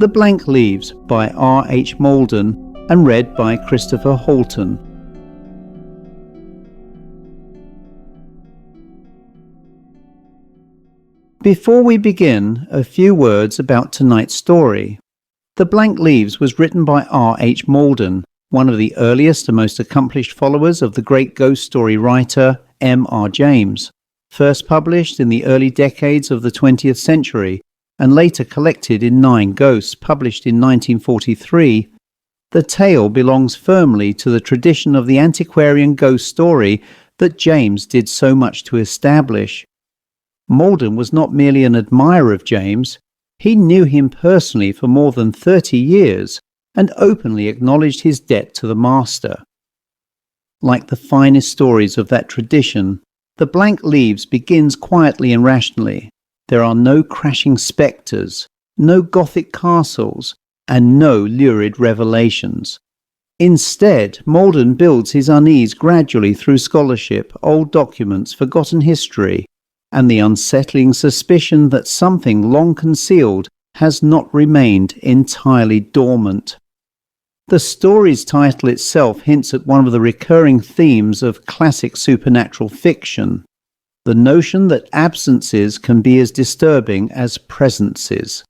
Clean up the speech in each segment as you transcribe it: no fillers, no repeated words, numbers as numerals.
The Blank Leaves by R.H.Malden and read by Christopher Halton. Before we begin, a few words about tonight's story. The Blank Leaves was written by R.H.Malden, one of the earliest and most accomplished followers of the great ghost story writer M.R. James, first published in the early decades of the 20th century and later collected in 9 Ghosts, published in 1943. The tale belongs firmly to the tradition of the antiquarian ghost story that James did so much to establish. Malden was not merely an admirer of James, he knew him personally for more than 30 years and openly acknowledged his debt to the master. Like the finest stories of that tradition, The Blank Leaves begins quietly and rationally. There are no crashing spectres, no Gothic castles, and no lurid revelations. Instead, Malden builds his unease gradually through scholarship, old documents, forgotten history, and the unsettling suspicion that something long concealed has not remained entirely dormant. The story's title itself hints at one of the recurring themes of classic supernatural fiction, the notion that absences can be as disturbing as presences.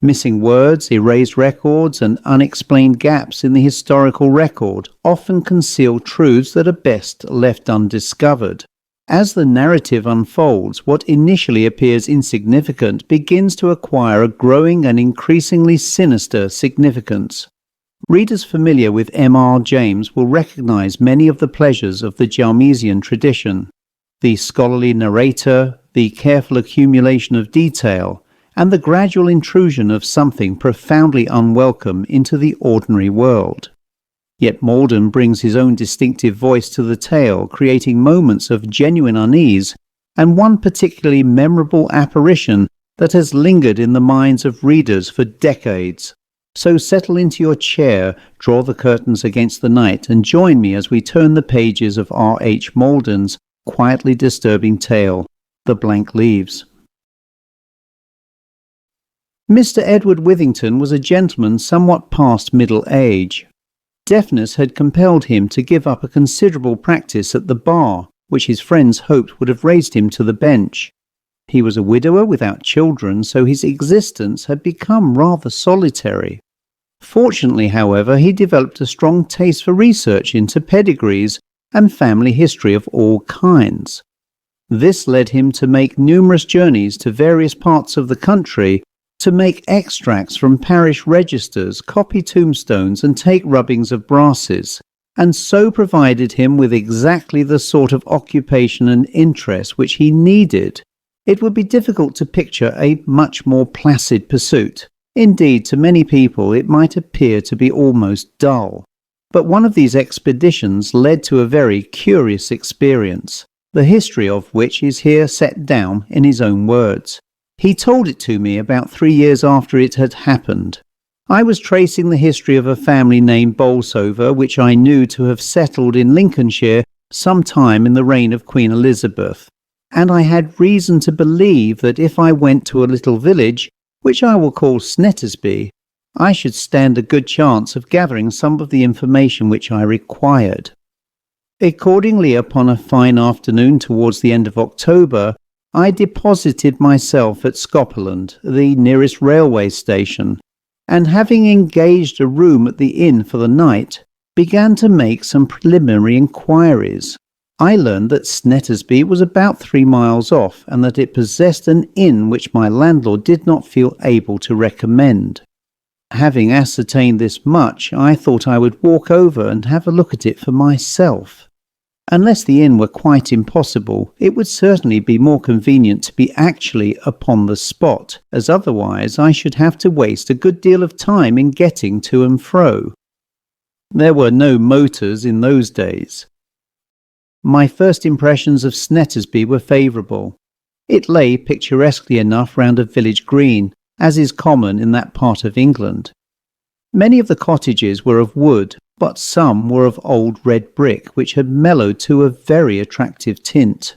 Missing words, erased records, and unexplained gaps in the historical record often conceal truths that are best left undiscovered. As the narrative unfolds, what initially appears insignificant begins to acquire a growing and increasingly sinister significance. Readers familiar with M.R. James will recognize many of the pleasures of the Jamesian tradition: the scholarly narrator, the careful accumulation of detail, and the gradual intrusion of something profoundly unwelcome into the ordinary world. Yet Malden brings his own distinctive voice to the tale, creating moments of genuine unease, and one particularly memorable apparition that has lingered in the minds of readers for decades. So settle into your chair, draw the curtains against the night, and join me as we turn the pages of R.H. Malden's quietly disturbing tale, The Blank Leaves. Mr. Edward Withington was a gentleman somewhat past middle age. Deafness had compelled him to give up a considerable practice at the bar, which his friends hoped would have raised him to the bench. He was a widower without children, so his existence had become rather solitary. Fortunately, however, he developed a strong taste for research into pedigrees and family history of all kinds. This led him to make numerous journeys to various parts of the country to make extracts from parish registers, copy tombstones, and take rubbings of brasses, and so provided him with exactly the sort of occupation and interest which he needed. It would be difficult to picture a much more placid pursuit. Indeed, to many people it might appear to be almost dull. But one of these expeditions led to a very curious experience, the history of which is here set down in his own words. He told it to me about 3 years after it had happened. I was tracing the history of a family named Bolsover, which I knew to have settled in Lincolnshire some time in the reign of Queen Elizabeth, and I had reason to believe that if I went to a little village, which I will call Snettesby, I should stand a good chance of gathering some of the information which I required. Accordingly, upon a fine afternoon towards the end of October, I deposited myself at Scotland, the nearest railway station, and having engaged a room at the inn for the night, began to make some preliminary inquiries. I learned that Snettesby was about 3 miles off, and that it possessed an inn which my landlord did not feel able to recommend. Having ascertained this much, I thought I would walk over and have a look at it for myself. Unless the inn were quite impossible, it would certainly be more convenient to be actually upon the spot, as otherwise I should have to waste a good deal of time in getting to and fro. There were no motors in those days. My first impressions of Snettesby were favourable. It lay picturesquely enough round a village green, as is common in that part of England. Many of the cottages were of wood, but some were of old red brick, which had mellowed to a very attractive tint.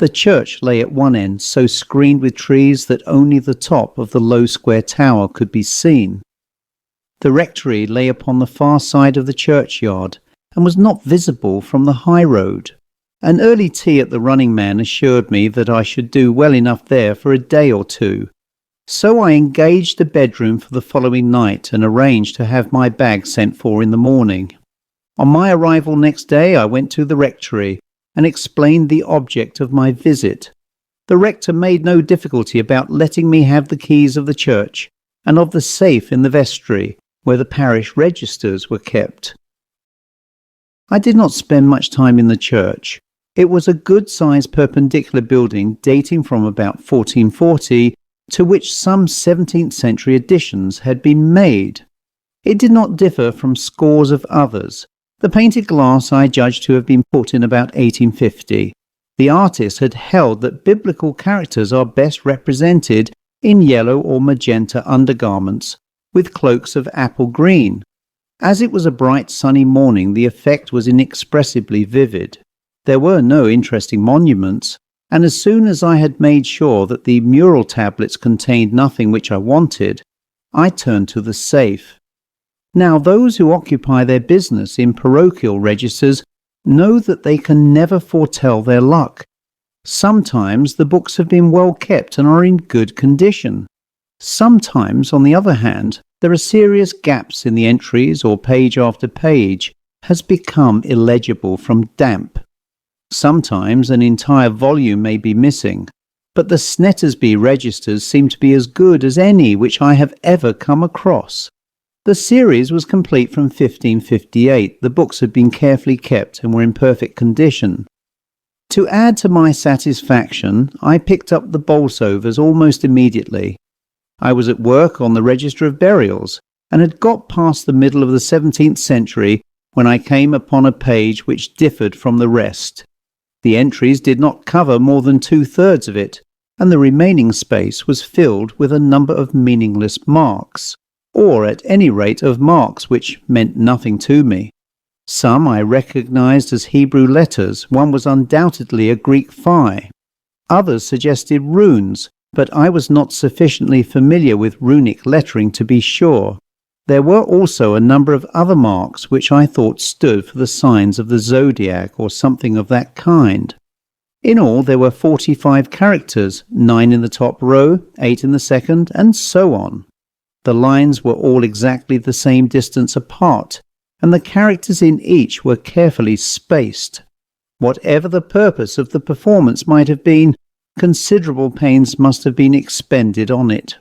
The church lay at one end, so screened with trees that only the top of the low square tower could be seen. The rectory lay upon the far side of the churchyard and was not visible from the high road. An early tea at the Running Man assured me that I should do well enough there for a day or two. So I engaged a bedroom for the following night and arranged to have my bag sent for in the morning. On my arrival next day, I went to the rectory and explained the object of my visit. The rector made no difficulty about letting me have the keys of the church and of the safe in the vestry, where the parish registers were kept. I did not spend much time in the church. It was a good-sized perpendicular building dating from about 1440, to which some 17th century additions had been made. It did not differ from scores of others. The painted glass I judged to have been put in about 1850. The artist had held that biblical characters are best represented in yellow or magenta undergarments, with cloaks of apple green. As it was a bright sunny morning, the effect was inexpressibly vivid. There were no interesting monuments, and as soon as I had made sure that the mural tablets contained nothing which I wanted, I turned to the safe. Now, those who occupy their business in parochial registers know that they can never foretell their luck. Sometimes the books have been well kept and are in good condition. Sometimes, on the other hand, there are serious gaps in the entries, or page after page has become illegible from damp. Sometimes an entire volume may be missing, but the Snettersby registers seem to be as good as any which I have ever come across. The series was complete from 1558. The books had been carefully kept and were in perfect condition. To add to my satisfaction, I picked up the Bolsovers almost immediately. I was at work on the Register of Burials, and had got past the middle of the 17th century when I came upon a page which differed from the rest. The entries did not cover more than 2/3 of it, and the remaining space was filled with a number of meaningless marks, or at any rate of marks which meant nothing to me. Some I recognized as Hebrew letters. One was undoubtedly a Greek phi. Others suggested runes, but I was not sufficiently familiar with runic lettering to be sure. There were also a number of other marks which I thought stood for the signs of the zodiac or something of that kind. In all, there were 45 characters, 9 in the top row, 8 in the second, and so on. The lines were all exactly the same distance apart, and the characters in each were carefully spaced. Whatever the purpose of the performance might have been, considerable pains must have been expended on it.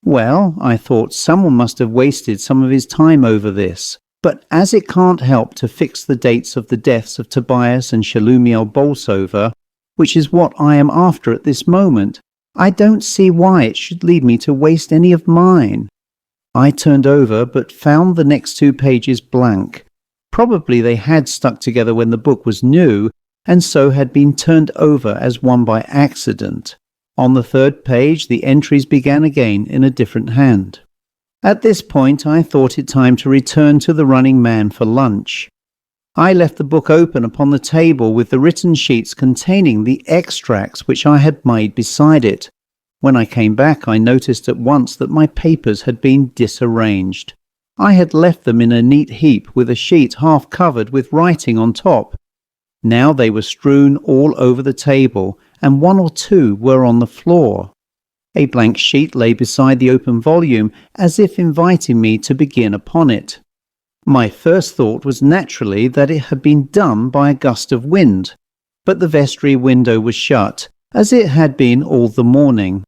Well, I thought, someone must have wasted some of his time over this, but as it can't help to fix the dates of the deaths of Tobias and Shalumiel Bolsover, which is what I am after at this moment, I don't see why it should lead me to waste any of mine. I turned over, but found the next 2 pages blank. Probably they had stuck together when the book was new, and so had been turned over as one by accident. On the 3rd page, the entries began again in a different hand. At this point, I thought it time to return to the Running Man for lunch. I left the book open upon the table with the written sheets containing the extracts which I had made beside it. When I came back, I noticed at once that my papers had been disarranged. I had left them in a neat heap with a sheet half covered with writing on top. Now they were strewn all over the table, and 1 or 2 were on the floor. A blank sheet lay beside the open volume, as if inviting me to begin upon it. My first thought was naturally that it had been done by a gust of wind, but the vestry window was shut, as it had been all the morning.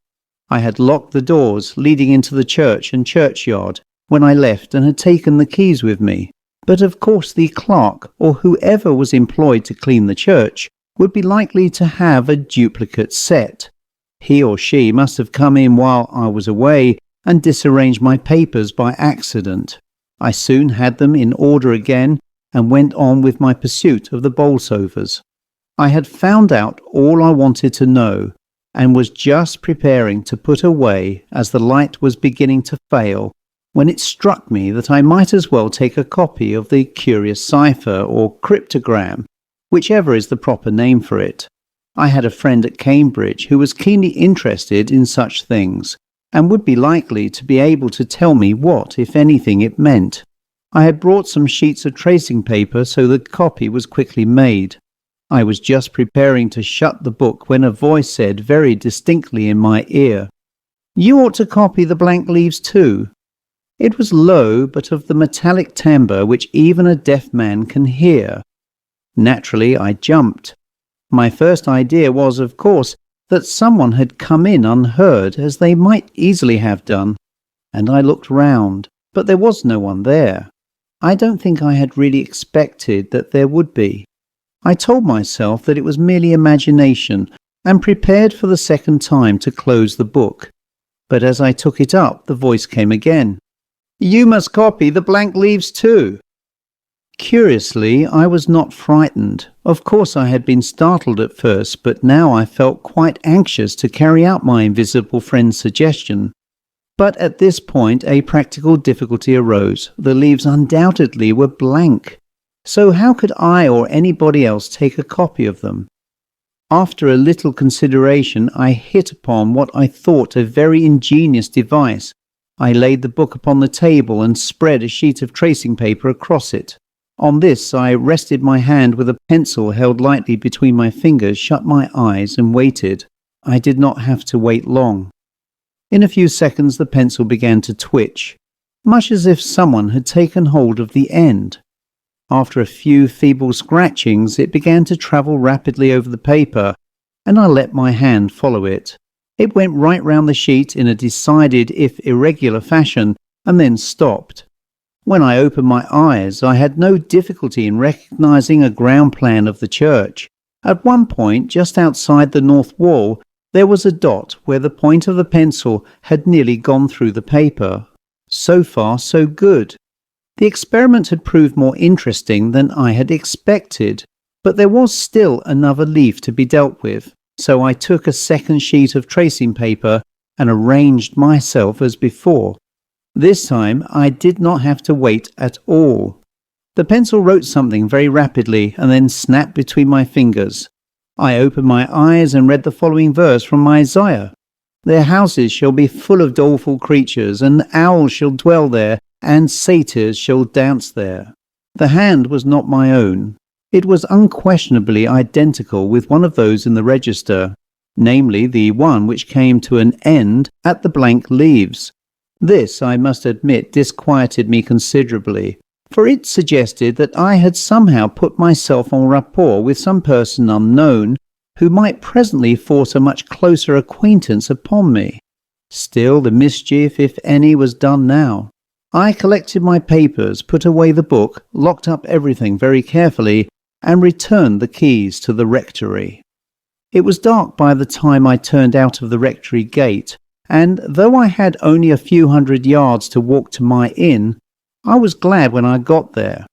I had locked the doors leading into the church and churchyard when I left and had taken the keys with me. But of course the clerk, or whoever was employed to clean the church, would be likely to have a duplicate set. He or she must have come in while I was away and disarranged my papers by accident. I soon had them in order again and went on with my pursuit of the Bolsovers. I had found out all I wanted to know, and was just preparing to put away as the light was beginning to fail, when it struck me that I might as well take a copy of the curious cipher or cryptogram, whichever is the proper name for it. I had a friend at Cambridge who was keenly interested in such things, and would be likely to be able to tell me what, if anything, it meant. I had brought some sheets of tracing paper so the copy was quickly made. I was just preparing to shut the book when a voice said very distinctly in my ear, "You ought to copy the blank leaves too." It was low, but of the metallic timbre which even a deaf man can hear. Naturally, I jumped. My first idea was, of course, that someone had come in unheard, as they might easily have done, and I looked round, but there was no one there. I don't think I had really expected that there would be. I told myself that it was merely imagination, and prepared for the second time to close the book. But as I took it up, the voice came again. "You must copy the blank leaves too." Curiously, I was not frightened. Of course I had been startled at first, but now I felt quite anxious to carry out my invisible friend's suggestion. But at this point a practical difficulty arose. The leaves undoubtedly were blank. So how could I or anybody else take a copy of them? After a little consideration, I hit upon what I thought a very ingenious device. I laid the book upon the table and spread a sheet of tracing paper across it. On this I rested my hand with a pencil held lightly between my fingers, shut my eyes and waited. I did not have to wait long. In a few seconds the pencil began to twitch, much as if someone had taken hold of the end. After a few feeble scratchings it began to travel rapidly over the paper, and I let my hand follow it. It went right round the sheet in a decided if irregular fashion, and then stopped. When I opened my eyes, I had no difficulty in recognizing a ground plan of the church. At one point, just outside the north wall, there was a dot where the point of the pencil had nearly gone through the paper. So far, so good. The experiment had proved more interesting than I had expected, but there was still another leaf to be dealt with, so I took a second sheet of tracing paper and arranged myself as before. This time I did not have to wait at all. The pencil wrote something very rapidly and then snapped between my fingers. I opened my eyes and read the following verse from Isaiah. "Their houses shall be full of doleful creatures, and owls shall dwell there, and satyrs shall dance there." The hand was not my own. It was unquestionably identical with one of those in the register, namely the one which came to an end at the blank leaves. This, I must admit, disquieted me considerably, for it suggested that I had somehow put myself en rapport with some person unknown, who might presently force a much closer acquaintance upon me. Still, the mischief, if any, was done now. I collected my papers, put away the book, locked up everything very carefully, and returned the keys to the rectory. It was dark by the time I turned out of the rectory gate, and though I had only a few hundred yards to walk to my inn, I was glad when I got there,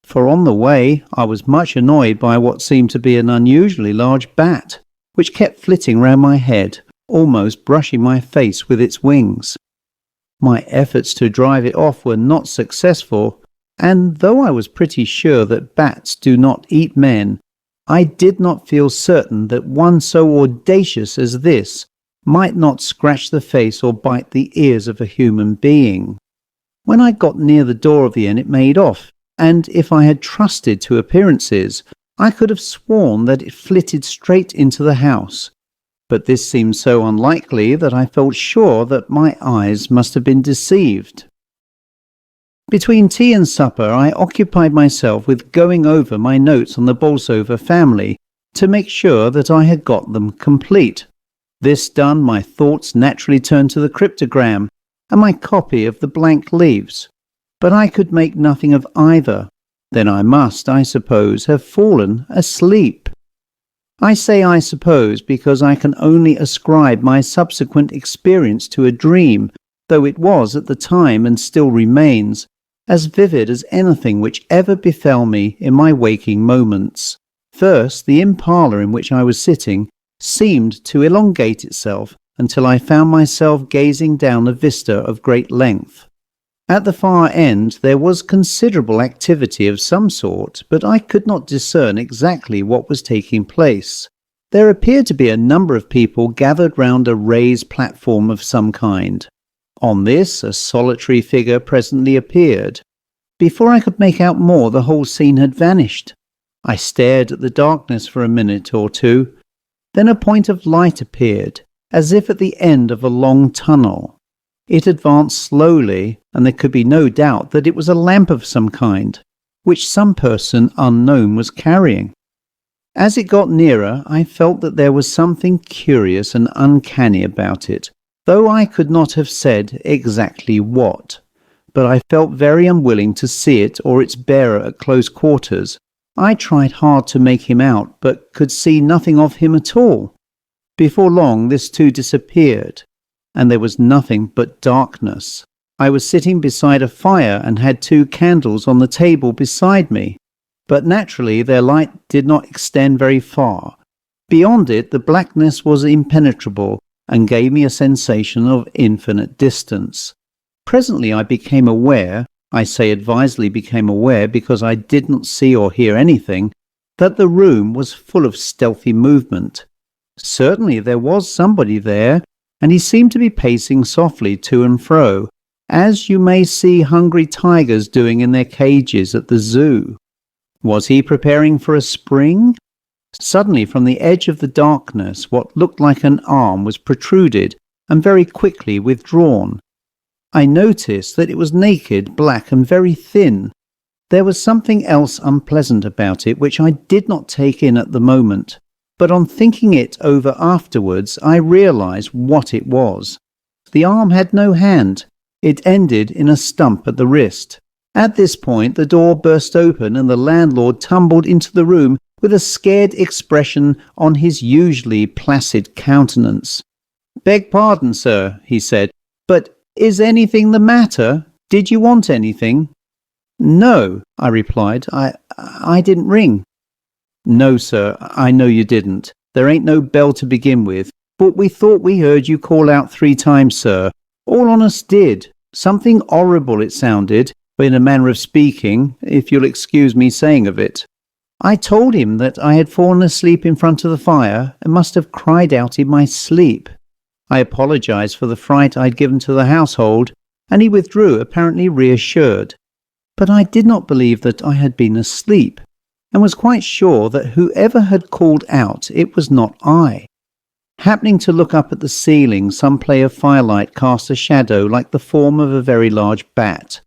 for on the way I was much annoyed by what seemed to be an unusually large bat, which kept flitting round my head, almost brushing my face with its wings. My efforts to drive it off were not successful, and though I was pretty sure that bats do not eat men, I did not feel certain that one so audacious as this might not scratch the face or bite the ears of a human being. When I got near the door of the inn it made off, and if I had trusted to appearances, I could have sworn that it flitted straight into the house. But this seemed so unlikely that I felt sure that my eyes must have been deceived. Between tea and supper I occupied myself with going over my notes on the Bolsover family to make sure that I had got them complete. This done, my thoughts naturally turned to the cryptogram and my copy of the blank leaves, but I could make nothing of either. Then I must, I suppose, have fallen asleep. I say I suppose because I can only ascribe my subsequent experience to a dream, though it was at the time and still remains as vivid as anything which ever befell me in my waking moments. First, the inn parlour in which I was sitting seemed to elongate itself until I found myself gazing down a vista of great length. At the far end there was considerable activity of some sort, but I could not discern exactly what was taking place. There appeared to be a number of people gathered round a raised platform of some kind. On this, a solitary figure presently appeared. Before I could make out more, the whole scene had vanished. I stared at the darkness for a minute or two. Then a point of light appeared, as if at the end of a long tunnel. It advanced slowly, and there could be no doubt that it was a lamp of some kind, which some person unknown was carrying. As it got nearer, I felt that there was something curious and uncanny about it, though I could not have said exactly what. But I felt very unwilling to see it or its bearer at close quarters. I tried hard to make him out, but could see nothing of him at all. Before long, this too disappeared, and there was nothing but darkness. I was sitting beside a fire and had 2 candles on the table beside me, but naturally their light did not extend very far. Beyond it, the blackness was impenetrable and gave me a sensation of infinite distance. Presently I became aware, I say advisedly became aware because I did not see or hear anything, that the room was full of stealthy movement. Certainly there was somebody there, and he seemed to be pacing softly to and fro, as you may see hungry tigers doing in their cages at the zoo. Was he preparing for a spring? Suddenly from the edge of the darkness what looked like an arm was protruded and very quickly withdrawn. I noticed that it was naked, black, and very thin. There was something else unpleasant about it which I did not take in at the moment, but on thinking it over afterwards I realized what it was. The arm had no hand. It ended in a stump at the wrist. At this point the door burst open and the landlord tumbled into the room with a scared expression on his usually placid countenance. "Beg pardon, sir," he said, "but is anything the matter? Did you want anything?" "No," I replied. I didn't ring." "No, sir, I know you didn't. There ain't no bell to begin with. But we thought we heard you call out 3 times, sir. All on us did. Something horrible it sounded, in a manner of speaking, if you'll excuse me saying of it. I told him that I had fallen asleep in front of the fire and must have cried out in my sleep. I apologized for the fright I'd given to the household, and he withdrew, apparently reassured. But I did not believe that I had been asleep, and was quite sure that whoever had called out, it was not I. Happening to look up at the ceiling, some play of firelight cast a shadow like the form of a very large bat.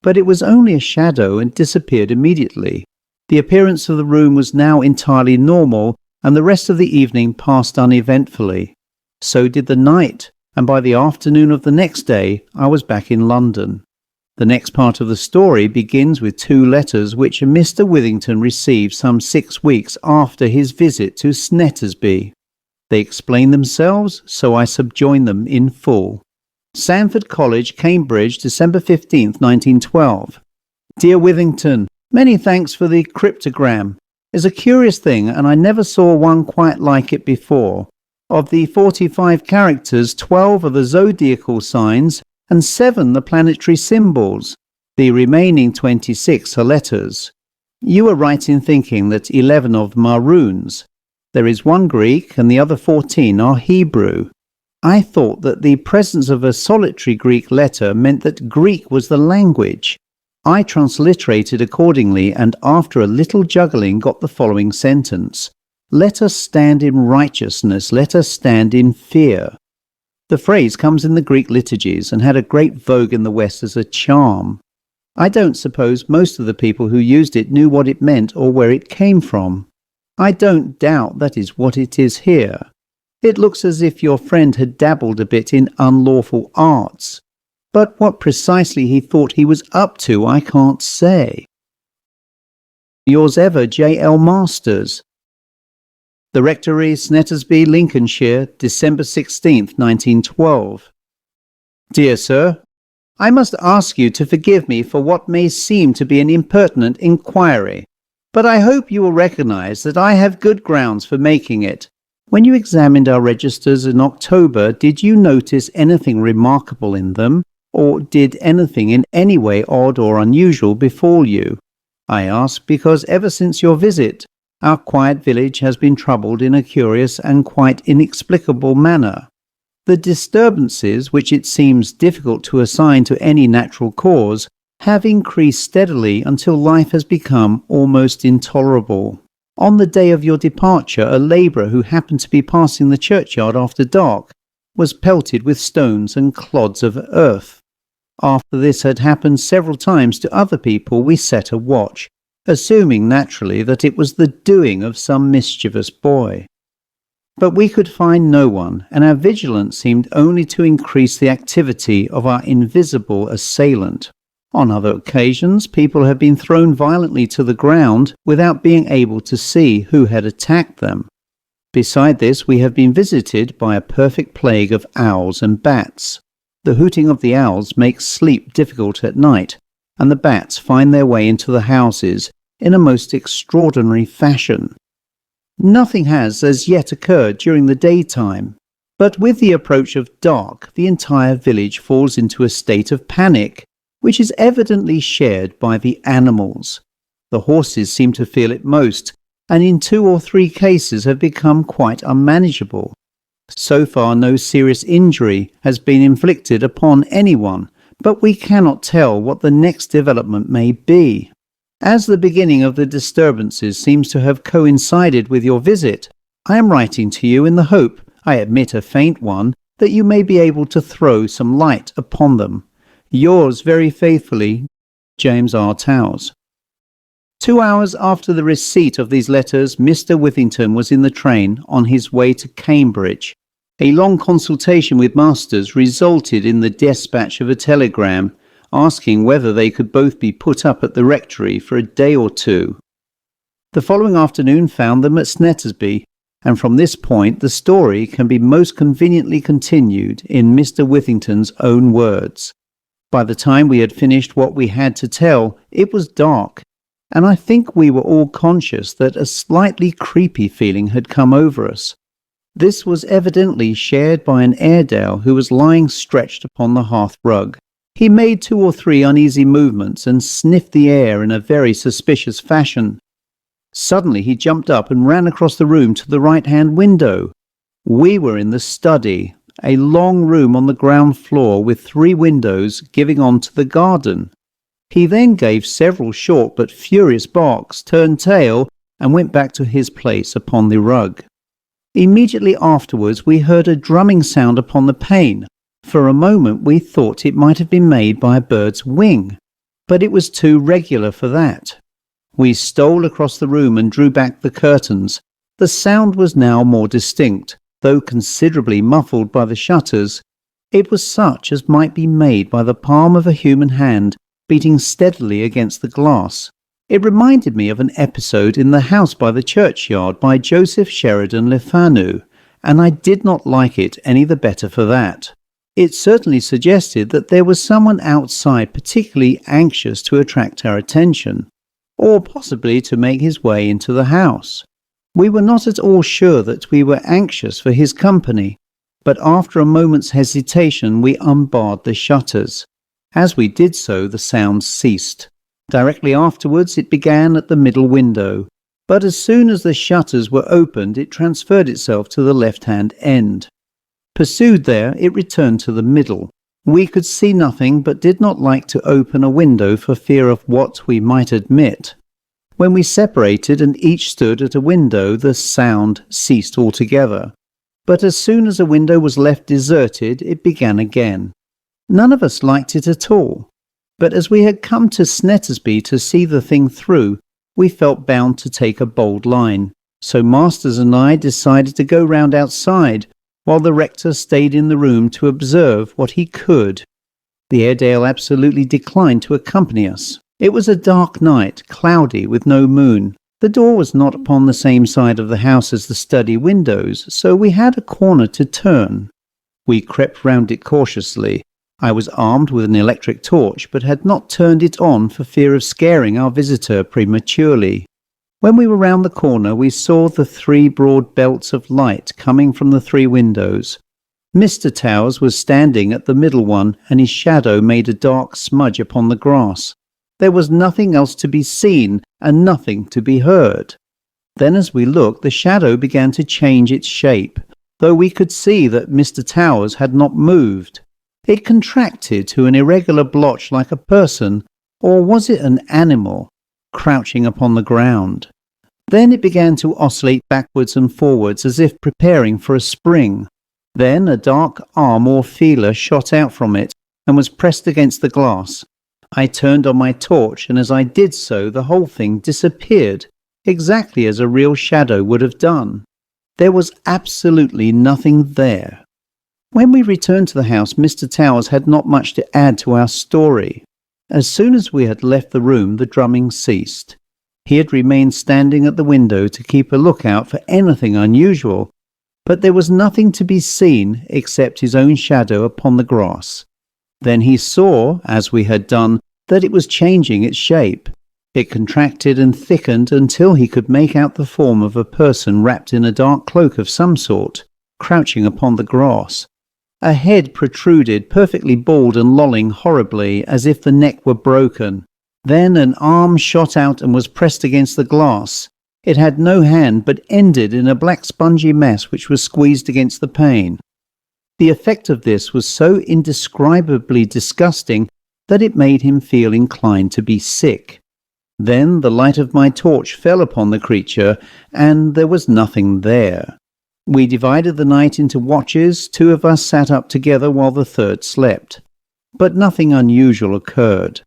But it was only a shadow and disappeared immediately. The appearance of the room was now entirely normal, and the rest of the evening passed uneventfully. So did the night, and by the afternoon of the next day I was back in London. The next part of the story begins with 2 letters which Mr. Withington received some 6 weeks after his visit to Snettersby. They explain themselves, so I subjoin them in full. Sandford College, Cambridge, December 15th, 1912. Dear Withington, many thanks for the cryptogram. It's a curious thing, and I never saw one quite like it before. Of the 45 characters, 12 are the zodiacal signs, and 7 the planetary symbols. The remaining 26 are letters. You are right in thinking that 11 of them are runes. There is 1 Greek, and the other 14 are Hebrew. I thought that the presence of a solitary Greek letter meant that Greek was the language. I transliterated accordingly, and after a little juggling got the following sentence. Let us stand in righteousness, let us stand in fear. The phrase comes in the Greek liturgies and had a great vogue in the West as a charm. I don't suppose most of the people who used it knew what it meant or where it came from. I don't doubt that is what it is here. It looks as if your friend had dabbled a bit in unlawful arts, but what precisely he thought he was up to I can't say. Yours ever, J.L. Masters. The Rectory, Snettersby, Lincolnshire, December 16th, 1912. Dear Sir, I must ask you to forgive me for what may seem to be an impertinent inquiry, but I hope you will recognize that I have good grounds for making it. When you examined our registers in October, did you notice anything remarkable in them, or did anything in any way odd or unusual befall you? I ask because ever since your visit, Our quiet village has been troubled in a curious and quite inexplicable manner. The disturbances, which it seems difficult to assign to any natural cause, have increased steadily until life has become almost intolerable. On the day of your departure, a labourer who happened to be passing the churchyard after dark was pelted with stones and clods of earth. After this had happened several times to other people, we set a watch, assuming naturally that it was the doing of some mischievous boy. But we could find no one, and our vigilance seemed only to increase the activity of our invisible assailant. On other occasions, people have been thrown violently to the ground without being able to see who had attacked them. Beside this, we have been visited by a perfect plague of owls and bats. The hooting of the owls makes sleep difficult at night, and the bats find their way into the houses in a most extraordinary fashion. Nothing has as yet occurred during the daytime, but with the approach of dark, the entire village falls into a state of panic, which is evidently shared by the animals. The horses seem to feel it most, and in 2 or 3 cases have become quite unmanageable. So far no serious injury has been inflicted upon anyone, but we cannot tell what the next development may be. As the beginning of the disturbances seems to have coincided with your visit, I am writing to you in the hope, I admit a faint one, that you may be able to throw some light upon them. Yours very faithfully, James R. Towers. 2 hours after the receipt of these letters, Mr. Withington was in the train on his way to Cambridge. A long consultation with masters resulted in the dispatch of a telegram asking whether they could both be put up at the rectory for a day or 2. The following afternoon found them at Snethersby, and from this point the story can be most conveniently continued in Mr. Withington's own words. By the time we had finished what we had to tell, it was dark, and I think we were all conscious that a slightly creepy feeling had come over us. This was evidently shared by an Airedale who was lying stretched upon the hearth rug. He made 2 or 3 uneasy movements and sniffed the air in a very suspicious fashion. Suddenly he jumped up and ran across the room to the right-hand window. We were in the study, a long room on the ground floor with 3 windows giving on to the garden. He then gave several short but furious barks, turned tail, and went back to his place upon the rug. Immediately afterwards we heard a drumming sound upon the pane. For a moment we thought it might have been made by a bird's wing, but it was too regular for that. We stole across the room and drew back the curtains. The sound was now more distinct, though considerably muffled by the shutters. It was such as might be made by the palm of a human hand beating steadily against the glass. It reminded me of an episode in the house by the churchyard by Joseph Sheridan Le Fanu, and I did not like it any the better for that. It certainly suggested that there was someone outside particularly anxious to attract our attention, or possibly to make his way into the house. We were not at all sure that we were anxious for his company, but after a moment's hesitation we unbarred the shutters. As we did so, the sound ceased. Directly afterwards it began at the middle window, but as soon as the shutters were opened it transferred itself to the left-hand end. Pursued there, it returned to the middle. We could see nothing, but did not like to open a window for fear of what we might admit. When we separated and each stood at a window, the sound ceased altogether. But as soon as a window was left deserted, it began again. None of us liked it at all. But as we had come to Snethersby to see the thing through, we felt bound to take a bold line. So Masters and I decided to go round outside, while the rector stayed in the room to observe what he could. The Airedale absolutely declined to accompany us. It was a dark night, cloudy, with no moon. The door was not upon the same side of the house as the study windows, so we had a corner to turn. We crept round it cautiously. I was armed with an electric torch, but had not turned it on for fear of scaring our visitor prematurely. When we were round the corner, we saw the 3 broad belts of light coming from the 3 windows. Mr. Towers was standing at the middle one, and his shadow made a dark smudge upon the grass. There was nothing else to be seen, and nothing to be heard. Then as we looked, the shadow began to change its shape, though we could see that Mr. Towers had not moved. It contracted to an irregular blotch like a person, or was it an animal, crouching upon the ground. Then it began to oscillate backwards and forwards as if preparing for a spring. Then a dark arm or feeler shot out from it and was pressed against the glass. I turned on my torch, and as I did so, the whole thing disappeared, exactly as a real shadow would have done. There was absolutely nothing there. When we returned to the house, Mr. Towers had not much to add to our story. As soon as we had left the room, the drumming ceased. He had remained standing at the window to keep a lookout for anything unusual, but there was nothing to be seen except his own shadow upon the grass. Then he saw, as we had done, that it was changing its shape. It contracted and thickened until he could make out the form of a person wrapped in a dark cloak of some sort, crouching upon the grass. A head protruded, perfectly bald and lolling horribly, as if the neck were broken. Then an arm shot out and was pressed against the glass. It had no hand, but ended in a black spongy mess which was squeezed against the pane. The effect of this was so indescribably disgusting that it made him feel inclined to be sick. Then the light of my torch fell upon the creature, and there was nothing there. We divided the night into watches. 2 of us sat up together while the 3rd slept. But nothing unusual occurred.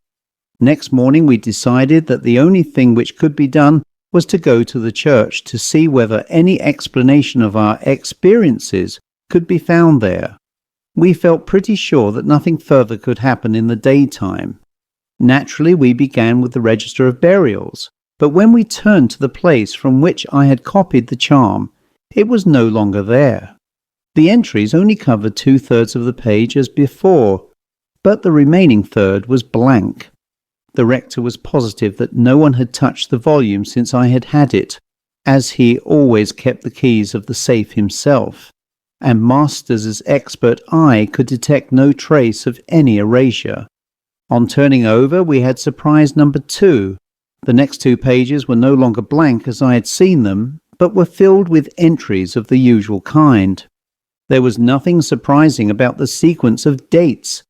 Next morning we decided that the only thing which could be done was to go to the church to see whether any explanation of our experiences could be found there. We felt pretty sure that nothing further could happen in the daytime. Naturally, we began with the register of burials, but when we turned to the place from which I had copied the charm, it was no longer there. The entries only covered 2/3 of the page as before, but the remaining third was blank. The rector was positive that no one had touched the volume since I had had it, as he always kept the keys of the safe himself, and Masters' expert eye could detect no trace of any erasure. On turning over, we had surprise number 2. The next 2 pages were no longer blank as I had seen them, but were filled with entries of the usual kind. There was nothing surprising about the sequence of dates.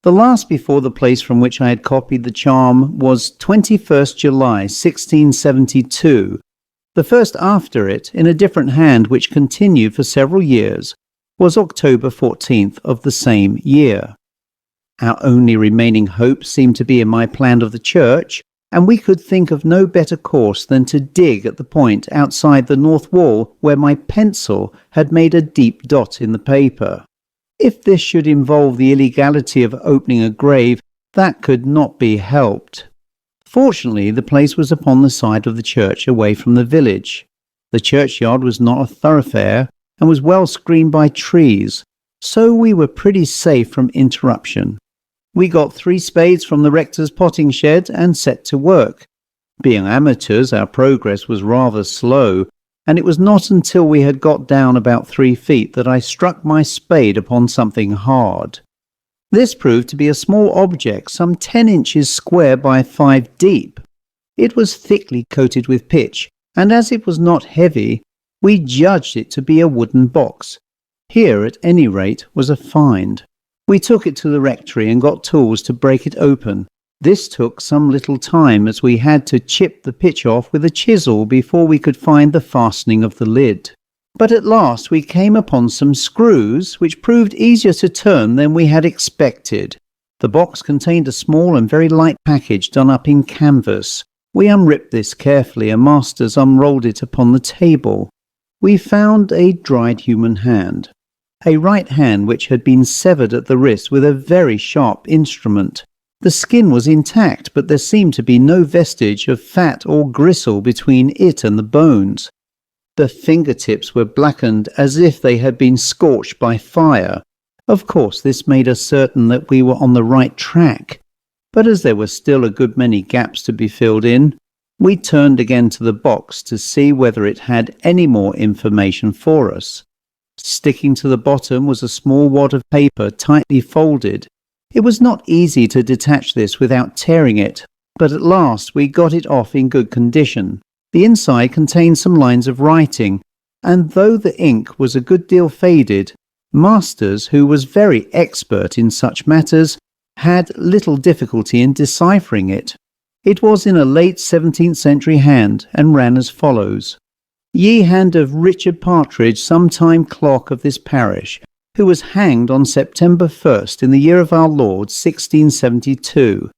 The last before the place from which I had copied the charm was 21st July 1672. The first after it, in a different hand which continued for several years, was October 14th of the same year. Our only remaining hope seemed to be in my plan of the church, and we could think of no better course than to dig at the point outside the north wall where my pencil had made a deep dot in the paper. If this should involve the illegality of opening a grave, that could not be helped. Fortunately, the place was upon the side of the church away from the village. The churchyard was not a thoroughfare and was well screened by trees, so we were pretty safe from interruption. We got 3 spades from the rector's potting shed and set to work. Being amateurs, our progress was rather slow, and it was not until we had got down about 3 feet that I struck my spade upon something hard. This proved to be a small object, some 10 inches square by 5 deep. It was thickly coated with pitch, and as it was not heavy, we judged it to be a wooden box. Here, at any rate, was a find. We took it to the rectory and got tools to break it open. This took some little time, as we had to chip the pitch off with a chisel before we could find the fastening of the lid. But at last we came upon some screws, which proved easier to turn than we had expected. The box contained a small and very light package done up in canvas. We unripped this carefully, and Masters unrolled it upon the table. We found a dried human hand. A right hand which had been severed at the wrist with a very sharp instrument. The skin was intact, but there seemed to be no vestige of fat or gristle between it and the bones. The fingertips were blackened as if they had been scorched by fire. Of course, this made us certain that we were on the right track, but as there were still a good many gaps to be filled in, we turned again to the box to see whether it had any more information for us. Sticking to the bottom was a small wad of paper tightly folded. It was not easy to detach this without tearing it, but at last we got it off in good condition. The inside contained some lines of writing, and though the ink was a good deal faded, Masters, who was very expert in such matters, had little difficulty in deciphering it. It was in a late 17th century hand, and ran as follows: Ye hand of Richard Partridge, sometime clock of this parish, who was hanged on September 1st in the year of our Lord 1672.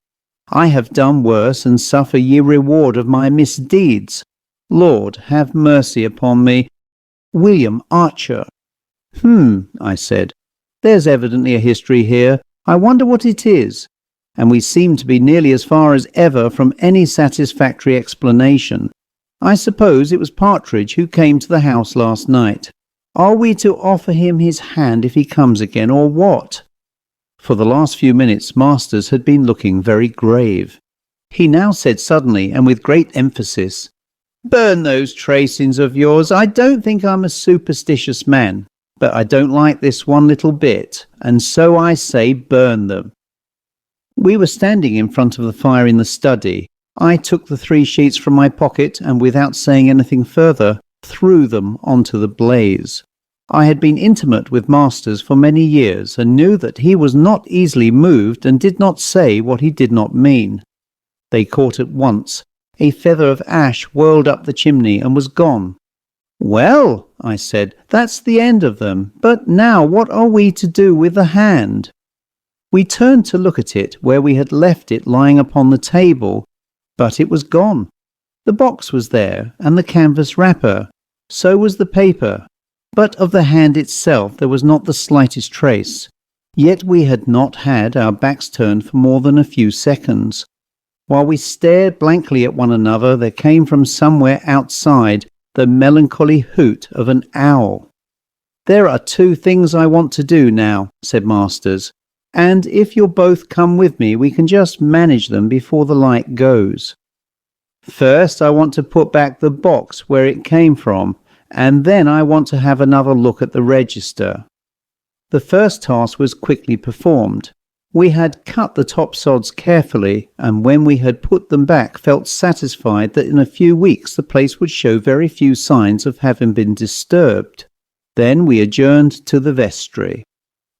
I have done worse, and suffer ye reward of my misdeeds. Lord, have mercy upon me. William Archer. I said. There's evidently a history here. I wonder what it is. And we seem to be nearly as far as ever from any satisfactory explanation. I suppose it was Partridge who came to the house last night. Are we to offer him his hand if he comes again, or what? For the last few minutes Masters had been looking very grave. He now said suddenly, and with great emphasis, "Burn those tracings of yours. I don't think I'm a superstitious man, but I don't like this one little bit, and so I say burn them." We were standing in front of the fire in the study. I took the 3 sheets from my pocket and, without saying anything further, threw them onto the blaze. I had been intimate with Masters for many years, and knew that he was not easily moved and did not say what he did not mean. They caught at once. A feather of ash whirled up the chimney and was gone. "Well," I said, "that's the end of them. But now what are we to do with the hand?" We turned to look at it where we had left it lying upon the table, but it was gone. The box was there, and the canvas wrapper. So was the paper. But of the hand itself there was not the slightest trace. Yet we had not had our backs turned for more than a few seconds. While we stared blankly at one another, there came from somewhere outside the melancholy hoot of an owl. "There are 2 things I want to do now," said Masters, "and if you'll both come with me we can just manage them before the light goes. First, I want to put back the box where it came from, and then I want to have another look at the register." The first task was quickly performed. We had cut the top sods carefully, and when we had put them back felt satisfied that in a few weeks the place would show very few signs of having been disturbed. Then we adjourned to the vestry.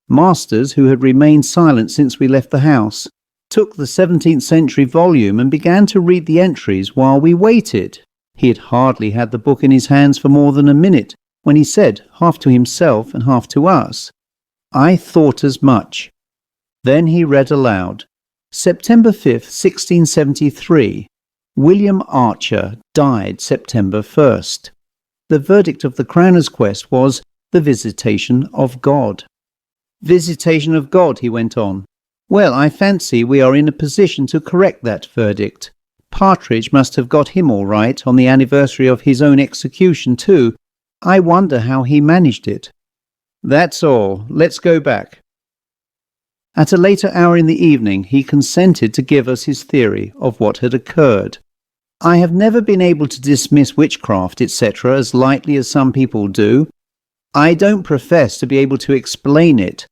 Masters, who had remained silent since we left the house, took the 17th century volume and began to read the entries while we waited. He had hardly had the book in his hands for more than a minute when he said, half to himself and half to us, "I thought as much." Then he read aloud, "September 5th, 1673. William Archer died September 1st. The verdict of the Crowner's Quest was the visitation of God." "Visitation of God," he went on. "Well, I fancy we are in a position to correct that verdict. Partridge must have got him all right on the anniversary of his own execution too. I wonder how he managed it. That's all. Let's go back." At a later hour in the evening he consented to give us his theory of what had occurred. I have never been able to dismiss witchcraft, etc., as lightly as some people do. I don't profess to be able to explain it.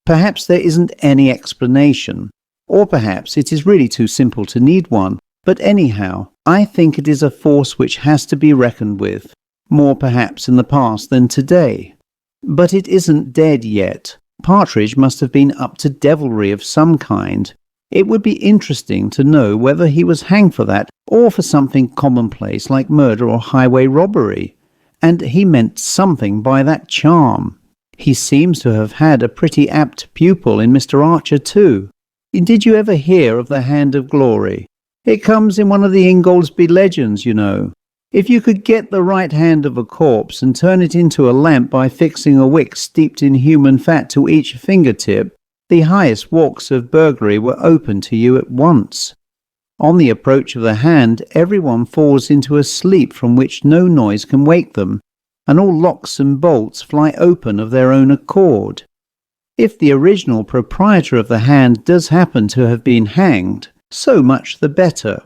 Perhaps there isn't any explanation, or perhaps it is really too simple to need one. But anyhow, I think it is a force which has to be reckoned with, more perhaps in the past than today. But it isn't dead yet. Partridge must have been up to devilry of some kind. It would be interesting to know whether he was hanged for that or for something commonplace like murder or highway robbery. And he meant something by that charm. He seems to have had a pretty apt pupil in Mr. Archer too. Did you ever hear of the Hand of Glory? It comes in one of the Ingoldsby legends, you know. If you could get the right hand of a corpse and turn it into a lamp by fixing a wick steeped in human fat to each fingertip, the highest walks of burglary were open to you at once. On the approach of the hand, everyone falls into a sleep from which no noise can wake them, and all locks and bolts fly open of their own accord. If the original proprietor of the hand does happen to have been hanged, so much the better.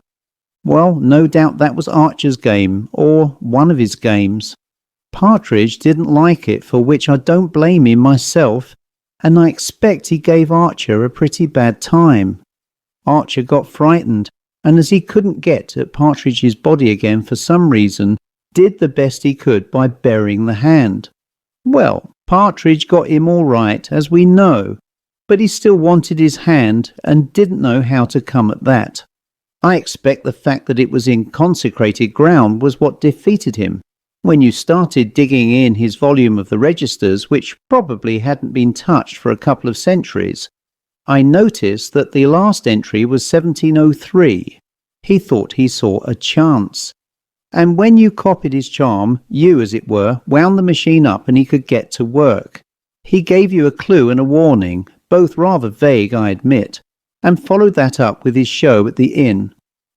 Well, no doubt that was Archer's game, or one of his games. Partridge didn't like it, for which I don't blame him myself, and I expect he gave Archer a pretty bad time. Archer got frightened, and as he couldn't get at Partridge's body again for some reason, did the best he could by burying the hand. Well, Partridge got him all right, as we know, but he still wanted his hand and didn't know how to come at that. I expect the fact that it was in consecrated ground was what defeated him. When you started digging in his volume of the registers, which probably hadn't been touched for a couple of centuries, I noticed that the last entry was 1703. He thought he saw a chance. And when you copied his charm, you, as it were, wound the machine up and he could get to work. He gave you a clue and a warning, both rather vague, I admit, and followed that up with his show at the inn.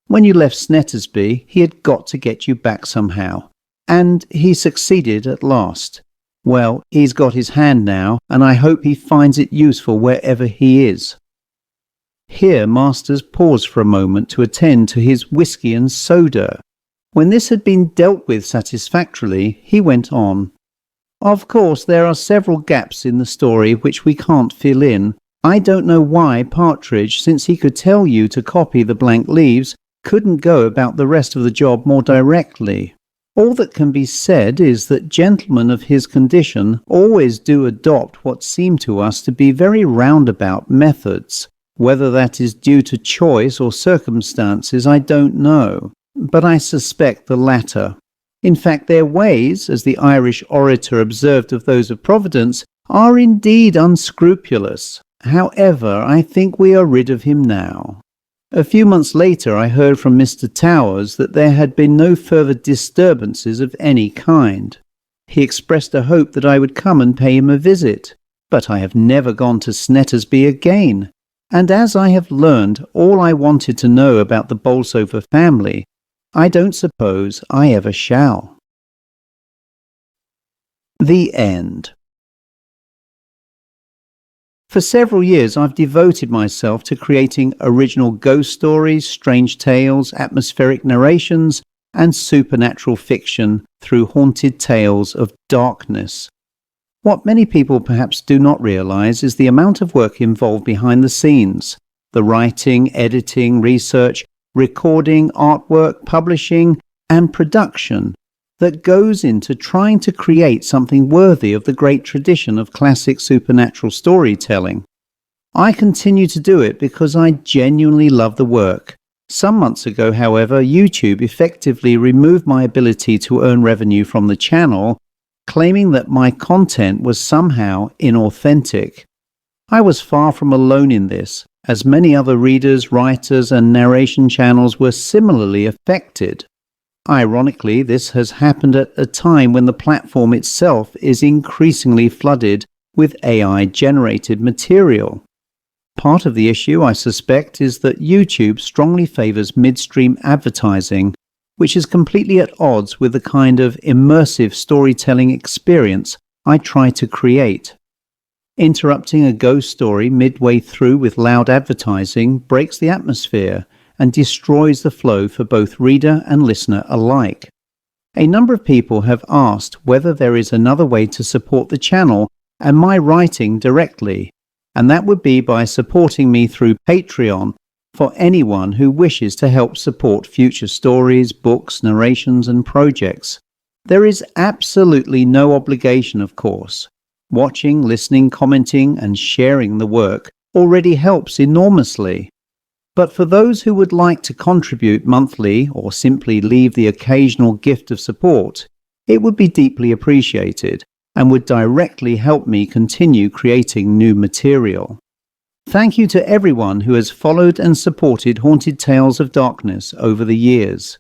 When you left Snethersby, he had got to get you back somehow. And he succeeded at last. Well, he's got his hand now, and I hope he finds it useful wherever he is. Here Masters paused for a moment to attend to his whisky and soda. When this had been dealt with satisfactorily, he went on. Of course, there are several gaps in the story which we can't fill in. I don't know why Partridge, since he could tell you to copy the blank leaves, couldn't go about the rest of the job more directly. All that can be said is that gentlemen of his condition always do adopt what seem to us to be very roundabout methods. Whether that is due to choice or circumstances, I don't know, but I suspect the latter. In fact, their ways, as the Irish orator observed of those of Providence, are indeed unscrupulous. However, I think we are rid of him now. A few months later I heard from Mr. Towers that there had been no further disturbances of any kind. He expressed a hope that I would come and pay him a visit, but I have never gone to Snethersby again, and as I have learned all I wanted to know about the Bolsover family, I don't suppose I ever shall. The End. For several years I've devoted myself to creating original ghost stories, strange tales, atmospheric narrations, and supernatural fiction through haunted tales of darkness. What many people perhaps do not realize is the amount of work involved behind the scenes, the writing, editing, research, recording, artwork, publishing, and production that goes into trying to create something worthy of the great tradition of classic supernatural storytelling. I continue to do it because I genuinely love the work. Some months ago, however, YouTube effectively removed my ability to earn revenue from the channel, claiming that my content was somehow inauthentic. I was far from alone in this, as many other readers, writers, and narration channels were similarly affected. Ironically, this has happened at a time when the platform itself is increasingly flooded with AI-generated material. Part of the issue, I suspect, is that YouTube strongly favors midstream advertising, which is completely at odds with the kind of immersive storytelling experience I try to create. Interrupting a ghost story midway through with loud advertising breaks the atmosphere and destroys the flow for both reader and listener alike. A number of people have asked whether there is another way to support the channel and my writing directly, and that would be by supporting me through Patreon for anyone who wishes to help support future stories, books, narrations, and projects. There is absolutely no obligation, of course. Watching, listening, commenting, and sharing the work already helps enormously. But for those who would like to contribute monthly or simply leave the occasional gift of support, it would be deeply appreciated and would directly help me continue creating new material. Thank you to everyone who has followed and supported Haunted Tales of Darkness over the years.